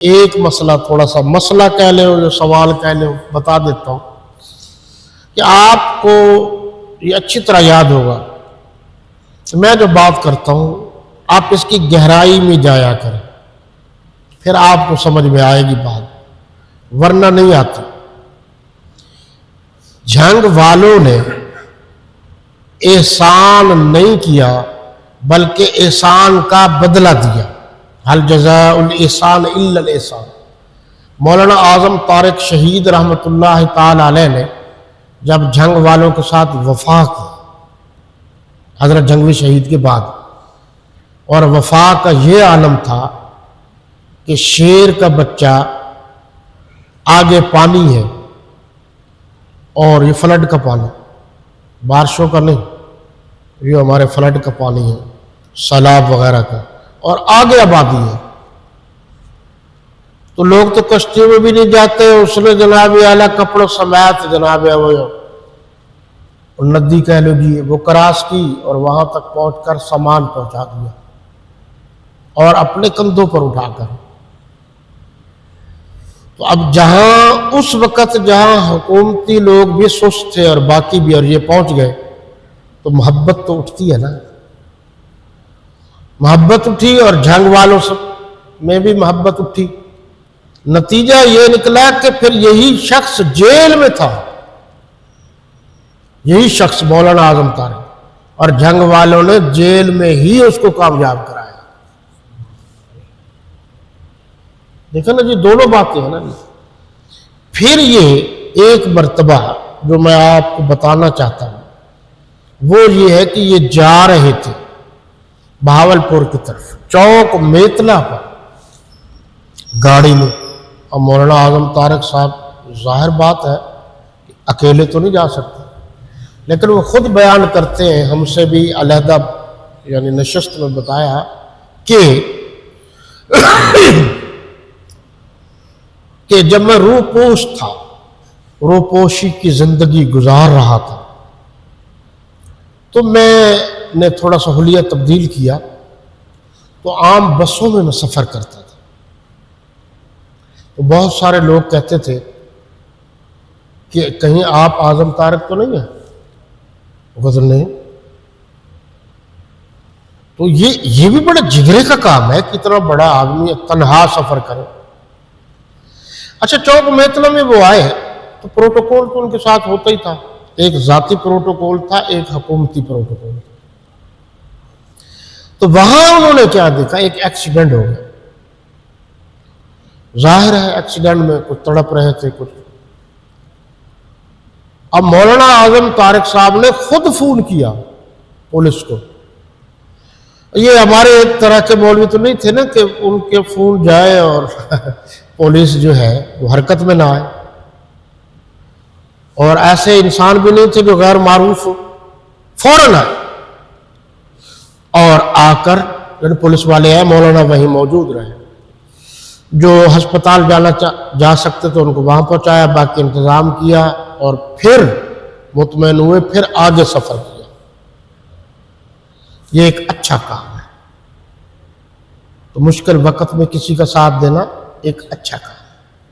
ایک مسئلہ تھوڑا سا مسئلہ کہہ لیں جو سوال کہہ لیں بتا دیتا ہوں کہ آپ کو یہ اچھی طرح یاد ہوگا میں جو بات کرتا ہوں آپ اس کی گہرائی میں جایا کریں، پھر آپ کو سمجھ میں آئے گی بات، ورنہ نہیں آتی۔ جنگ والوں نے احسان نہیں کیا بلکہ احسان کا بدلہ دیا۔ حل جزاء الاحسان الا الاحسان۔ مولانا اعظم طارق شہید رحمۃ اللہ تعالی علیہ نے جب جنگ والوں کے ساتھ وفا کی، حضرت جنگوی شہید کے بعد، اور وفا کا یہ عالم تھا کہ شیر کا بچہ آگے پانی ہے اور یہ فلڈ کا پانی، بارشوں کا نہیں، یہ ہمارے فلڈ کا پانی ہے، سیلاب وغیرہ کا، اور آگے آبادی ہے، تو لوگ تو کشتی میں بھی نہیں جاتے۔ اس نے جناب اعلیٰ کپڑوں سمیت جناب وہ ندی کہہ لو جی وہ کراس کی اور وہاں تک پہنچ کر سامان پہنچا دیا اور اپنے کندھوں پر اٹھا کر۔ تو اب جہاں اس وقت جہاں حکومتی لوگ بھی سست تھے اور باقی بھی، اور یہ پہنچ گئے، تو محبت تو اٹھتی ہے نا، محبت اٹھی اور جنگ والوں میں بھی محبت اٹھی۔ نتیجہ یہ نکلا کہ پھر یہی شخص جیل میں تھا، یہی شخص مولانا اعظم طارق، اور جنگ والوں نے جیل میں ہی اس کو کامیاب کرایا۔ دیکھیں نا جی، دونوں باتیں ہیں نا جی۔ پھر یہ ایک مرتبہ جو میں آپ کو بتانا چاہتا ہوں وہ یہ ہے کہ یہ جا رہے تھے بہاولپور کی طرف، چوک میتلا پر گاڑی میں۔ اور مولانا اعظم طارق صاحب ظاہر بات ہے کہ اکیلے تو نہیں جا سکتے، لیکن وہ خود بیان کرتے ہیں، ہم سے بھی علیحدہ یعنی نشست میں بتایا کہ جب میں روپوش تھا، روپوشی کی زندگی گزار رہا تھا، تو میں نے تھوڑا سا حلیہ تبدیل کیا، تو عام بسوں میں سفر کرتا تھا۔ تو بہت سارے لوگ کہتے تھے کہ کہیں آپ اعظم طارق تو نہیں ہیں؟ غزل نہیں۔ تو یہ بھی بڑا جگرے کا کام ہے کہ اتنا بڑا آدمی تنہا سفر کرے۔ اچھا، چوک میتلا میں وہ آئے تو پروٹوکول تو ان کے ساتھ ہوتا ہی تھا، ایک ذاتی پروٹوکول تھا، ایک حکومتی پروٹوکول تھا۔ تو وہاں انہوں نے کیا دیکھا، ایک ایکسیڈنٹ ہو گیا۔ ظاہر ہے ایکسیڈنٹ میں کچھ تڑپ رہے تھے کچھ۔ اب مولانا اعظم طارق صاحب نے خود فون کیا پولیس کو۔ یہ ہمارے ایک طرح کے مولوی تو نہیں تھے نا کہ ان کے فون جائے اور پولیس جو ہے وہ حرکت میں نہ آئے، اور ایسے انسان بھی نہیں تھے جو غیر معروف ہو، فوراً آئے اور آ کر پولیس والے آئے، مولانا وہیں موجود رہے، جو ہسپتال جا سکتے تو ان کو وہاں پہنچایا، باقی انتظام کیا، اور پھر مطمئن ہوئے، پھر آگے سفر کیا۔ یہ ایک اچھا کام ہے، تو مشکل وقت میں کسی کا ساتھ دینا ایک اچھا کام ہے۔